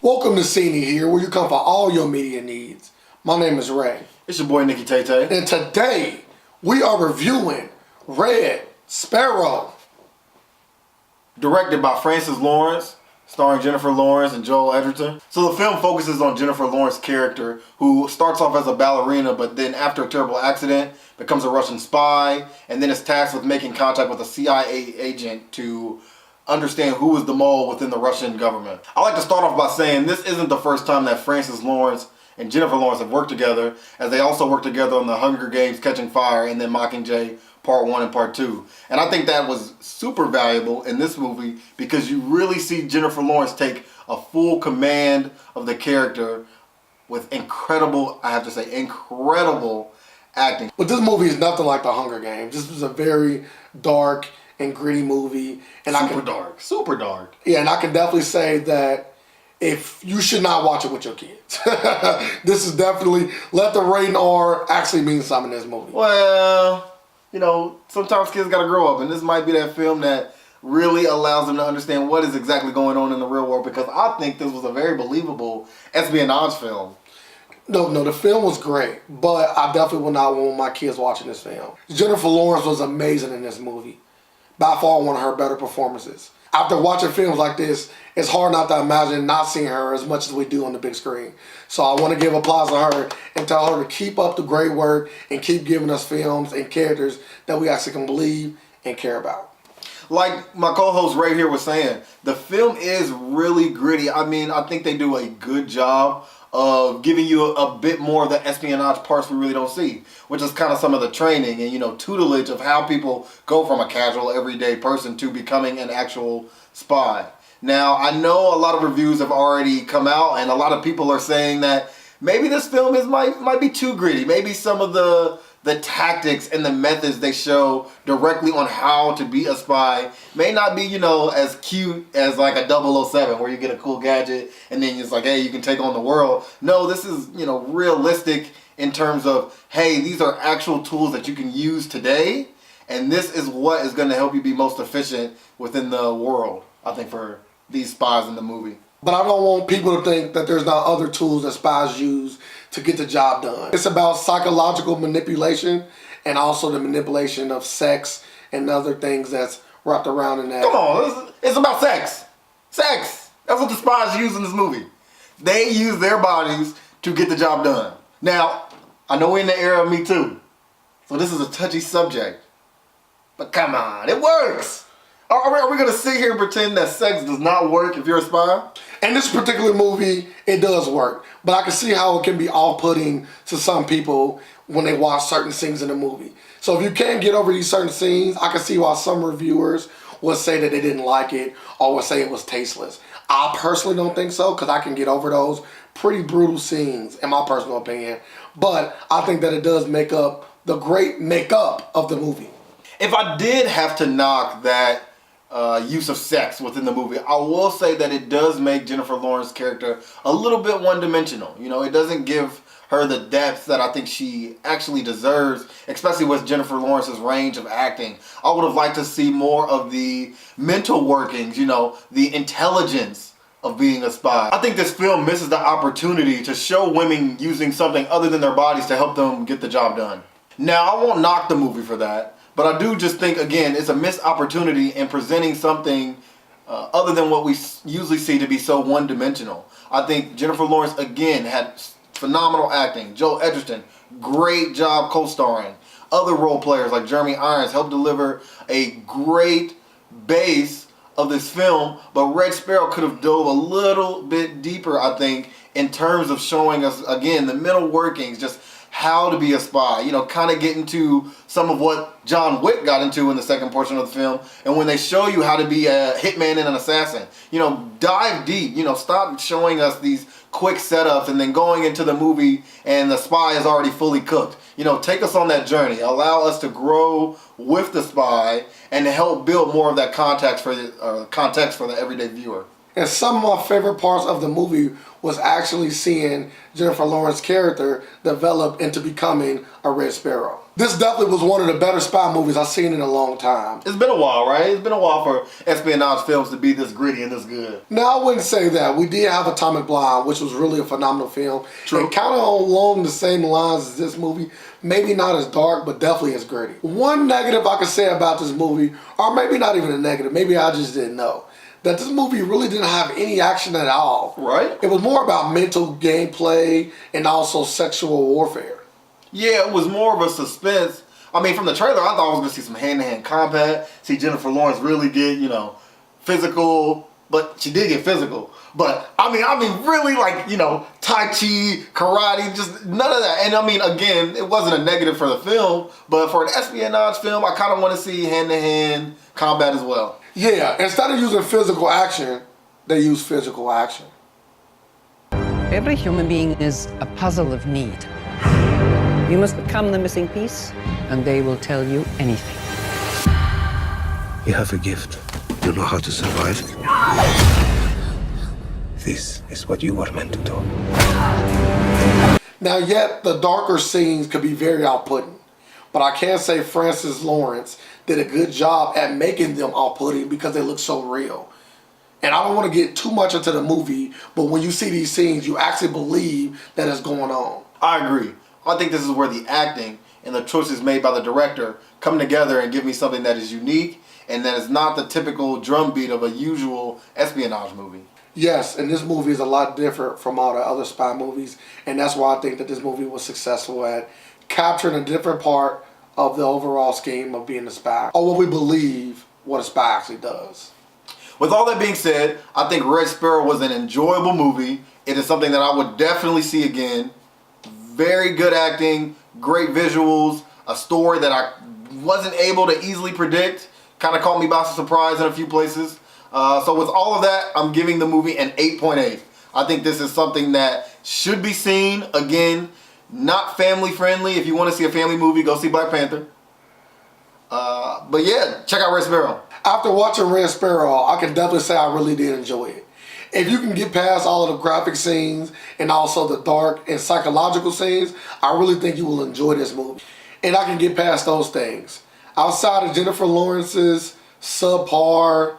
Welcome to Cine here, where you come for all your media needs. My name is Ray. It's your boy Nicky Tay Tay. And today, we are reviewing Red Sparrow. Directed by Francis Lawrence, starring Jennifer Lawrence and Joel Edgerton. So the film focuses on Jennifer Lawrence's character, who starts off as a ballerina, but then after a terrible accident, becomes a Russian spy, and then is tasked with making contact with a CIA agent to understand who is the mole within the Russian government. I like to start off by saying this isn't the first time that Francis Lawrence and Jennifer Lawrence have worked together, as they also worked together on the Hunger Games Catching Fire and then Mockingjay Part 1 and Part 2. And I think that was super valuable in this movie because you really see Jennifer Lawrence take a full command of the character with incredible, I have to say, incredible acting. But this movie is nothing like the Hunger Games. This was a very dark and gritty movie. And Super dark. Yeah, and I can definitely say that if you should not watch it with your kids. This is definitely, let the rating R actually mean something in this movie. Well, you know, sometimes kids gotta grow up, and this might be that film that really allows them to understand what is exactly going on in the real world, because I think this was a very believable espionage film. No, the film was great, but I definitely would not want my kids watching this film. Jennifer Lawrence was amazing in this movie. By far one of her better performances. After watching films like this, it's hard not to imagine not seeing her as much as we do on the big screen. So I want to give applause to her and tell her to keep up the great work and keep giving us films and characters that we actually can believe and care about. Like my co-host right here was saying, the film is really gritty. I mean, I think they do a good job of giving you a bit more of the espionage parts we really don't see, which is kind of some of the training and, you know, tutelage of how people go from a casual everyday person to becoming an actual spy. Now, I know a lot of reviews have already come out, and a lot of people are saying that maybe this film might be too gritty. Maybe some of the tactics and the methods they show directly on how to be a spy may not be, you know, as cute as like a 007 where you get a cool gadget and then it's like, hey, you can take on the world. No, this is, you know, realistic in terms of, hey, these are actual tools that you can use today, and this is what is going to help you be most efficient within the world, I think, for these spies in the movie. But I don't want people to think that there's not other tools that spies use to get the job done. It's about psychological manipulation and also the manipulation of sex and other things that's wrapped around in that. Come on, it's about sex. Sex. That's what the spies use in this movie. They use their bodies to get the job done. Now, I know we're in the era of Me Too, so this is a touchy subject. But come on, it works. Are we going to sit here and pretend that sex does not work if you're a spy? In this particular movie, it does work. But I can see how it can be off-putting to some people when they watch certain scenes in the movie. So if you can't get over these certain scenes, I can see why some reviewers would say that they didn't like it or would say it was tasteless. I personally don't think so, because I can get over those pretty brutal scenes, in my personal opinion. But I think that it does make up the great makeup of the movie. If I did have to knock that use of sex within the movie, I will say that it does make Jennifer Lawrence's character a little bit one-dimensional. You know, it doesn't give her the depth that I think she actually deserves, especially with Jennifer Lawrence's range of acting. I would have liked to see more of the mental workings, you know, the intelligence of being a spy. I think this film misses the opportunity to show women using something other than their bodies to help them get the job done. Now, I won't knock the movie for that. But I do just think, again, it's a missed opportunity in presenting something other than what we usually see to be so one-dimensional. I think Jennifer Lawrence, again, had phenomenal acting. Joel Edgerton, great job co-starring. Other role players like Jeremy Irons helped deliver a great base of this film. But Red Sparrow could have dove a little bit deeper, I think, in terms of showing us, again, the mental workings, just how to be a spy, you know, kind of get into some of what John Wick got into in the second portion of the film. And when they show you how to be a hitman and an assassin, you know, dive deep, you know, stop showing us these quick setups and then going into the movie and the spy is already fully cooked. You know, take us on that journey, allow us to grow with the spy and help build more of that context for the everyday viewer. And some of my favorite parts of the movie was actually seeing Jennifer Lawrence's character develop into becoming a Red Sparrow. This definitely was one of the better spy movies I've seen in a long time. It's been a while, right? It's been a while for espionage films to be this gritty and this good. Now, I wouldn't say that. We did have Atomic Blonde, which was really a phenomenal film. True. And kind of along the same lines as this movie. Maybe not as dark, but definitely as gritty. One negative I could say about this movie, or maybe not even a negative, maybe I just didn't know, that this movie really didn't have any action at all. Right. It was more about mental gameplay and also sexual warfare. Yeah, it was more of a suspense. I mean, from the trailer, I thought I was going to see some hand-to-hand combat, see Jennifer Lawrence really get, physical, but she did get physical. But, I mean, really, Tai Chi, karate, just none of that. And, again, it wasn't a negative for the film, but for an espionage film, I kind of want to see hand-to-hand combat as well. Yeah, instead of using physical action, they use physical action. Every human being is a puzzle of need. You must become the missing piece, and they will tell you anything. You have a gift. You know how to survive. This is what you were meant to do. Now, yet the darker scenes could be very outputting, but I can say Francis Lawrence did a good job at making them outputting because they look so real. And I don't want to get too much into the movie, but when you see these scenes, you actually believe that it's going on. I agree. I think this is where the acting and the choices made by the director come together and give me something that is unique and that is not the typical drumbeat of a usual espionage movie. Yes, and this movie is a lot different from all the other spy movies, and that's why I think that this movie was successful at capturing a different part of the overall scheme of being a spy, or what we believe what a spy actually does. With all that being said, I think Red Sparrow was an enjoyable movie. It is something that I would definitely see again. Very good acting, great visuals, a story that I wasn't able to easily predict. Kind of caught me by surprise in a few places. So with all of that, I'm giving the movie an 8.8. I think this is something that should be seen. Again, not family friendly. If you want to see a family movie, go see Black Panther. But yeah, check out Red Sparrow. After watching Red Sparrow, I can definitely say I really did enjoy it. If you can get past all of the graphic scenes and also the dark and psychological scenes, I really think you will enjoy this movie. And I can get past those things. Outside of Jennifer Lawrence's subpar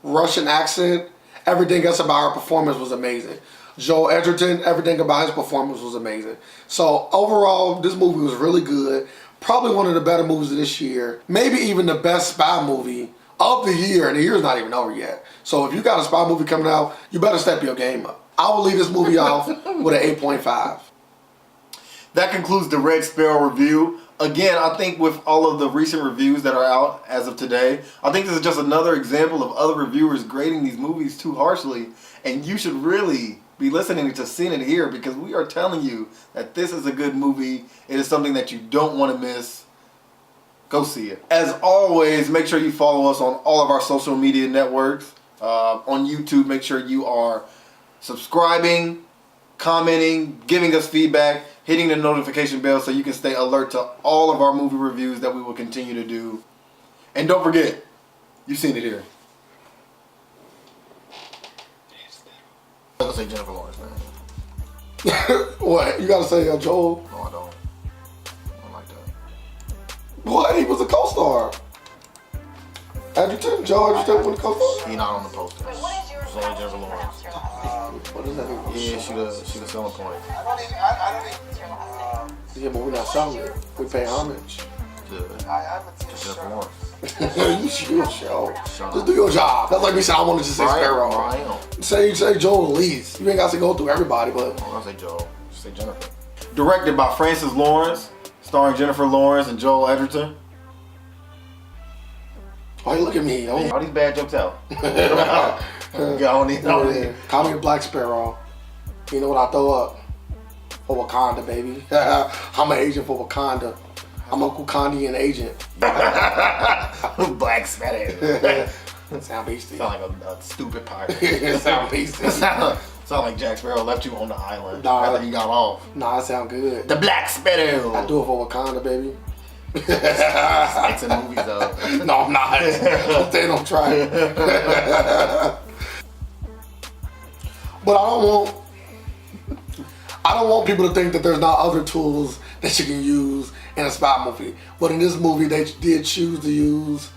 Russian accent, everything else about her performance was amazing. Joel Edgerton, everything about his performance was amazing. So overall, this movie was really good. Probably one of the better movies of this year. Maybe even the best spy movie of the year, and the year's not even over yet. So if you got a spy movie coming out, you better step your game up. I will leave this movie off with an 8.5. That concludes the Red Sparrow review. Again, I think with all of the recent reviews that are out as of today, I think this is just another example of other reviewers grading these movies too harshly. And you should really be listening to Seen It Here, because we are telling you that this is a good movie. It is something that you don't want to miss. Go see it. As always, make sure you follow us on all of our social media networks. On YouTube, make sure you are subscribing, commenting, giving us feedback, hitting the notification bell so you can stay alert to all of our movie reviews that we will continue to do. And don't forget, you've seen it here. I'm gonna say Jennifer Lawrence, man. What? You gotta say Joel? No, I don't. I don't like that. What? He was a co-star. Edgerton? Joel Edgerton was a co-star? He not on the poster. It's only Jennifer Lawrence. What is that? Yeah, she the selling point. Yeah, but we're not selling it. We pay homage. To Jennifer Lawrence. You show. Just do your job. That's like me saying I wanted to say Sparrow. I am. Say Joel at least. You ain't got to go through everybody, but. I'm gonna say Joel. Just say Jennifer. Directed by Francis Lawrence, starring Jennifer Lawrence and Joel Edgerton. Oh, look at me. All these bad jokes out. Call me a Black Sparrow. You know what I throw up? For Wakanda, baby. I'm an agent for Wakanda. I'm a Wakandian agent. Black Sparrow. Sound beastie. Sound like a stupid pirate. Sound beastie. Sound like Jack Sparrow left you on the island Nah. after he got off. Nah, that sound good. The Black Sparrow. I do it for Wakanda, baby. It's in movies though. No, I'm not. I'm staying on track. But I don't want people to think that there's not other tools that you can use in a spy movie. But in this movie, they did choose to use.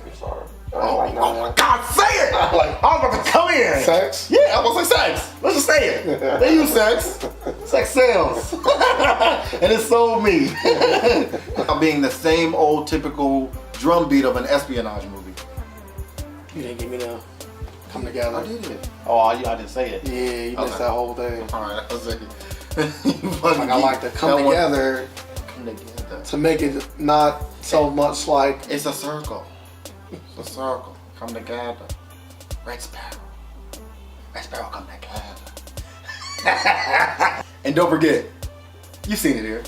I'm sorry. Oh my God, say it! Like, I was about to come in. Sex? Yeah, I was gonna say sex. Let's just say it. They use sex. Sex sells. And it sold me. Being the same old typical drum beat of an espionage movie. You didn't give me the come together. I did it. Oh, I didn't say it. Yeah, you missed that whole thing. Alright, I was like, Like I like to come together Come together. to make it not so much like It's a circle. It's a circle. Come together. Red Sparrow. Red Sparrow come together. And don't forget, you've seen it here.